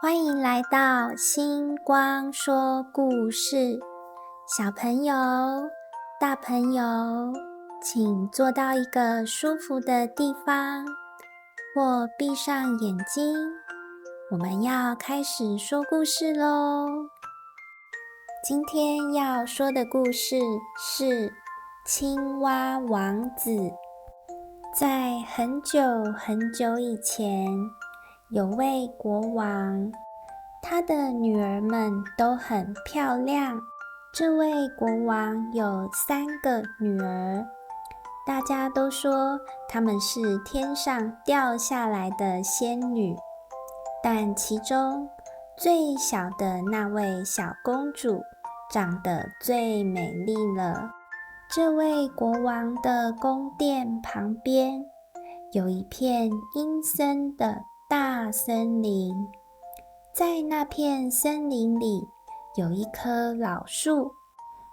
欢迎来到星光说故事，小朋友、大朋友，请坐到一个舒服的地方，或闭上眼睛。我们要开始说故事咯。今天要说的故事是青蛙王子。在很久很久以前，有位国王，他的女儿们都很漂亮。这位国王有3个女儿，大家都说她们是天上掉下来的仙女，但其中最小的那位小公主长得最美丽了。这位国王的宫殿旁边有一片阴森的大森林，在那片森林里有一棵老树，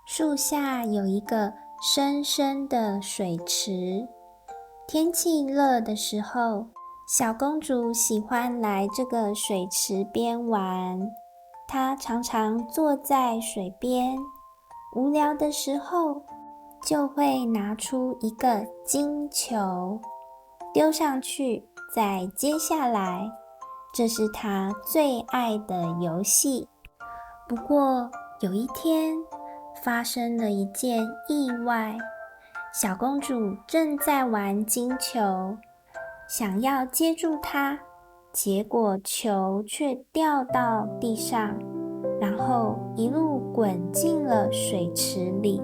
树下有一个深深的水池。天气热的时候，小公主喜欢来这个水池边玩。她常常坐在水边，无聊的时候就会拿出一个金球，丢上去，再接下来，这是她最爱的游戏。不过有一天，发生了一件意外。小公主正在玩金球，想要接住它，结果球却掉到地上，然后一路滚进了水池里。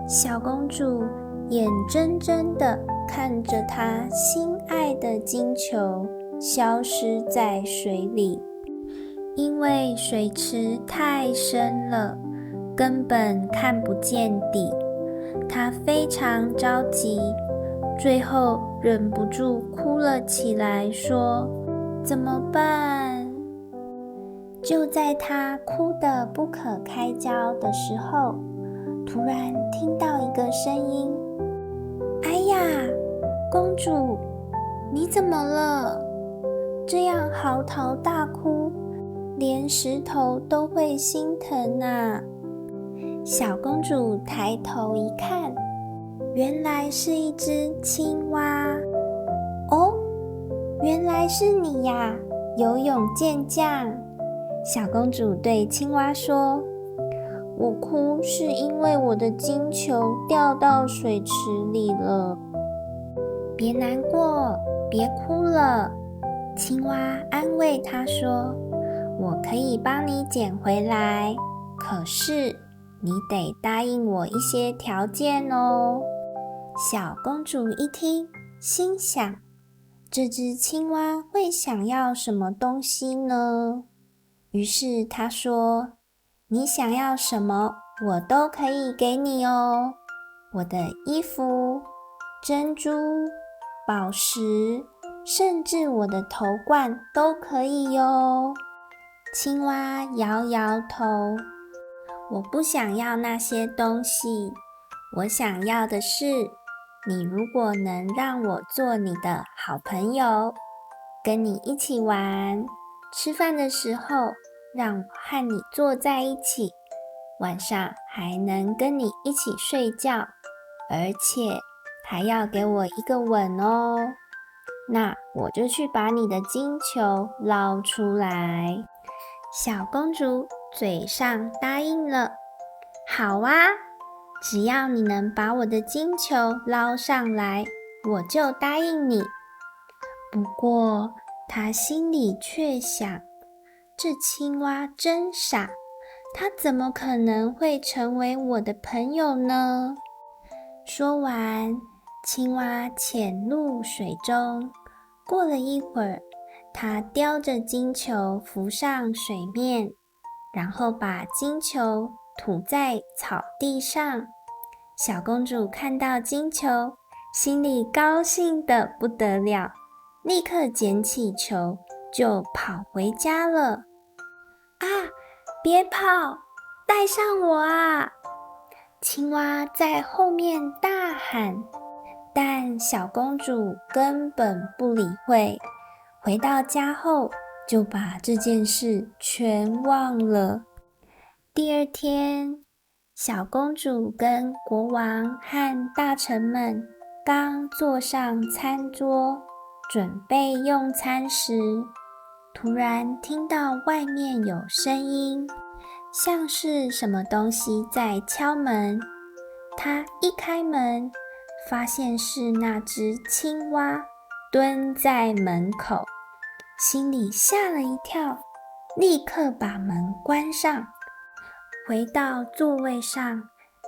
小公主眼睁睁地看着她心爱的金球消失在水里，因为水池太深了，根本看不见底。她非常着急，最后忍不住哭了起来，说：怎么办？就在她哭得不可开交的时候，突然听到一个声音：哎呀，公主，你怎么了？这样嚎啕大哭，连石头都会心疼啊。小公主抬头一看，原来是一只青蛙。哦，原来是你呀，游泳健将。小公主对青蛙说：我哭是因为我的金球掉到水池里了。别难过，别哭了。青蛙安慰她说：我可以帮你捡回来，可是你得答应我一些条件哦。小公主一听，心想：这只青蛙会想要什么东西呢？于是她说：你想要什么，我都可以给你哦。我的衣服、珍珠、宝石，甚至我的头冠都可以哟。青蛙摇摇头，我不想要那些东西，我想要的是，你如果能让我做你的好朋友，跟你一起玩，吃饭的时候让我和你坐在一起，晚上还能跟你一起睡觉，而且还要给我一个吻哦。那我就去把你的金球捞出来。小公主嘴上答应了，好啊，只要你能把我的金球捞上来，我就答应你。不过她心里却想，这青蛙真傻，它怎么可能会成为我的朋友呢？说完，青蛙潜入水中。过了一会儿，它叼着金球浮上水面，然后把金球吐在草地上。小公主看到金球，心里高兴得不得了，立刻捡起球就跑回家了。啊，别跑，带上我啊！青蛙在后面大喊，但小公主根本不理会。回到家后，就把这件事全忘了。第二天，小公主跟国王和大臣们刚坐上餐桌，准备用餐时，突然听到外面有声音，像是什么东西在敲门。她一开门，发现是那只青蛙蹲在门口，心里吓了一跳，立刻把门关上。回到座位上，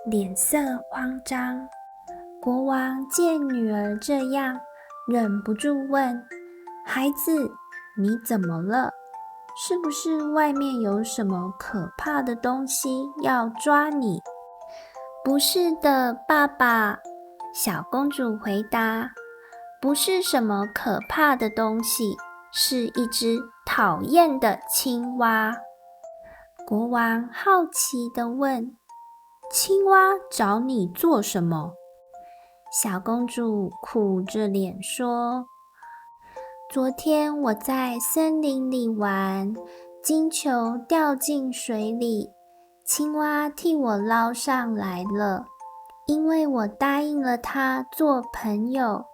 脸色慌张。国王见女儿这样，忍不住问：“孩子，你怎么了？是不是外面有什么可怕的东西要抓你？”“不是的，爸爸。”小公主回答，“不是什么可怕的东西，是一只讨厌的青蛙。”国王好奇地问：“青蛙找你做什么？”小公主苦着脸说：“昨天我在森林里玩，金球掉进水里，青蛙替我捞上来了。因为我答应了它做朋友，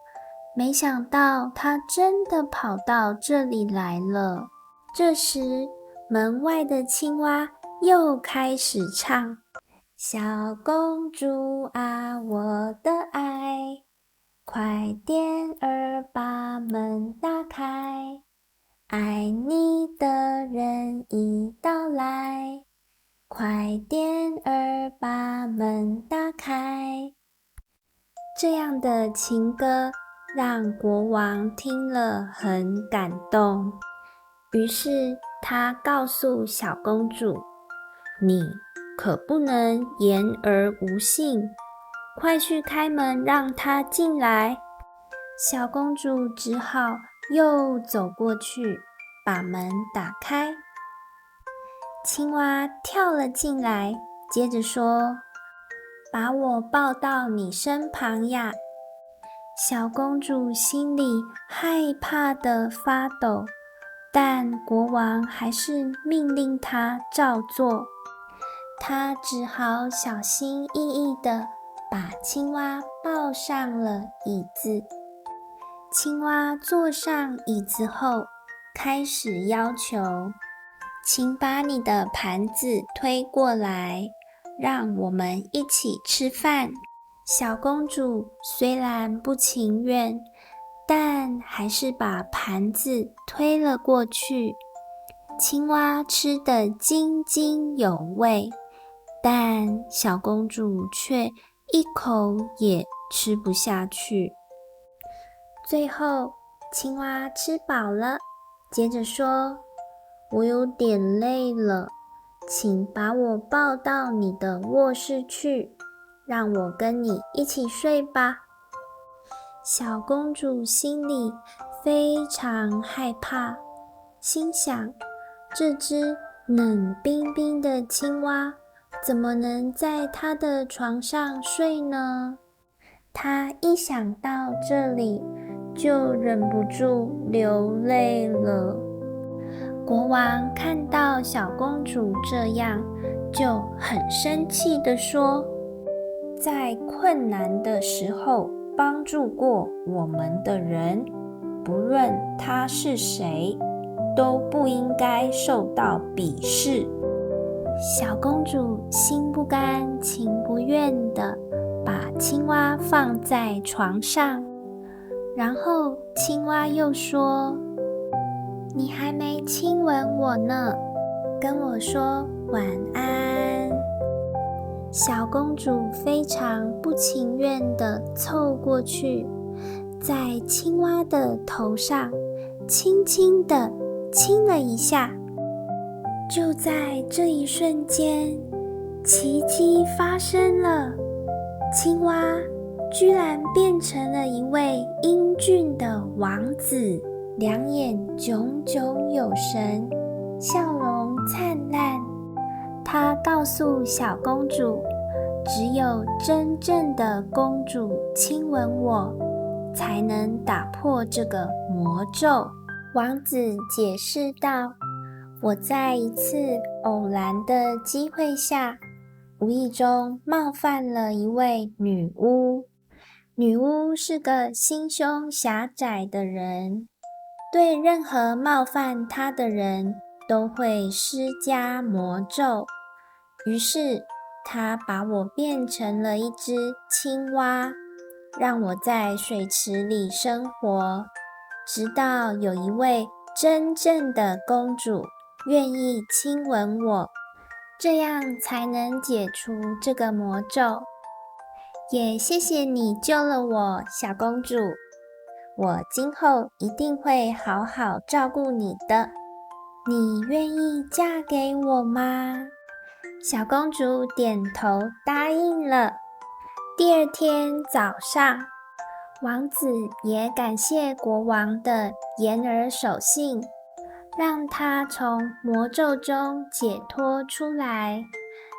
没想到它真的跑到这里来了。”这时，门外的青蛙又开始唱：“小公主啊，我的爱，快点儿把门打开，爱你的人已到来，快点儿把门打开。”这样的情歌让国王听了很感动，于是他告诉小公主：“你可不能言而无信，快去开门让他进来。”小公主只好又走过去，把门打开。青蛙跳了进来，接着说：“把我抱到你身旁呀！”小公主心里害怕得发抖，但国王还是命令她照做。她只好小心翼翼地把青蛙抱上了椅子。青蛙坐上椅子后，开始要求：“请把你的盘子推过来，让我们一起吃饭。”小公主虽然不情愿，但还是把盘子推了过去。青蛙吃得津津有味，但小公主却一口也吃不下去。最后，青蛙吃饱了，接着说：“我有点累了，请把我抱到你的卧室去，让我跟你一起睡吧。”小公主心里非常害怕，心想：这只冷冰冰的青蛙怎么能在她的床上睡呢？她一想到这里，就忍不住流泪了。国王看到小公主这样，就很生气地说：“在困难的时候帮助过我们的人，不论他是谁，都不应该受到鄙视。”小公主心不甘情不愿地把青蛙放在床上，然后青蛙又说：“你还没亲吻我呢，跟我说晚安。”小公主非常不情愿地凑过去，在青蛙的头上轻轻地亲了一下。就在这一瞬间，奇迹发生了，青蛙居然变成了一位英俊的王子，两眼炯炯有神，笑容灿烂。他告诉小公主，只有真正的公主亲吻我，才能打破这个魔咒。王子解释道：我在一次偶然的机会下，无意中冒犯了一位女巫。女巫是个心胸狭窄的人，对任何冒犯她的人都会施加魔咒。于是，她把我变成了一只青蛙，让我在水池里生活，直到有一位真正的公主愿意亲吻我，这样才能解除这个魔咒。也谢谢你救了我，小公主。我今后一定会好好照顾你的。你愿意嫁给我吗？小公主点头答应了。第二天早上，王子也感谢国王的言而守信，让他从魔咒中解脱出来。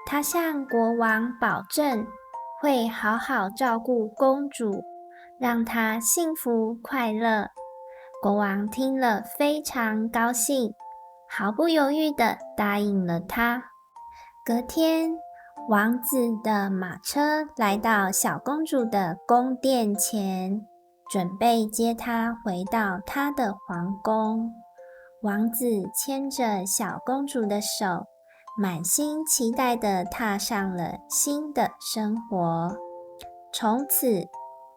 他向国王保证，会好好照顾公主，让她幸福快乐。国王听了非常高兴，毫不犹豫地答应了他。隔天，王子的马车来到小公主的宫殿前，准备接她回到她的皇宫。王子牵着小公主的手，满心期待地踏上了新的生活。从此，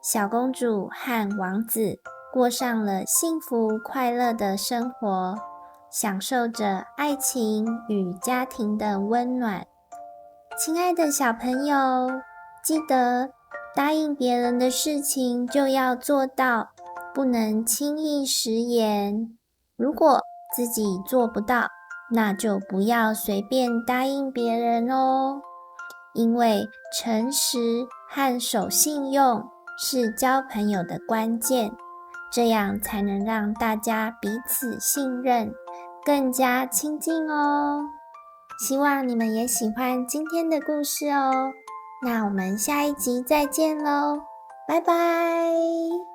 小公主和王子过上了幸福快乐的生活，享受着爱情与家庭的温暖。亲爱的小朋友，记得答应别人的事情就要做到，不能轻易食言。如果自己做不到，那就不要随便答应别人哦。因为诚实和守信用是交朋友的关键，这样才能让大家彼此信任，更加亲近哦。希望你们也喜欢今天的故事哦。那我们下一集再见喽，拜拜。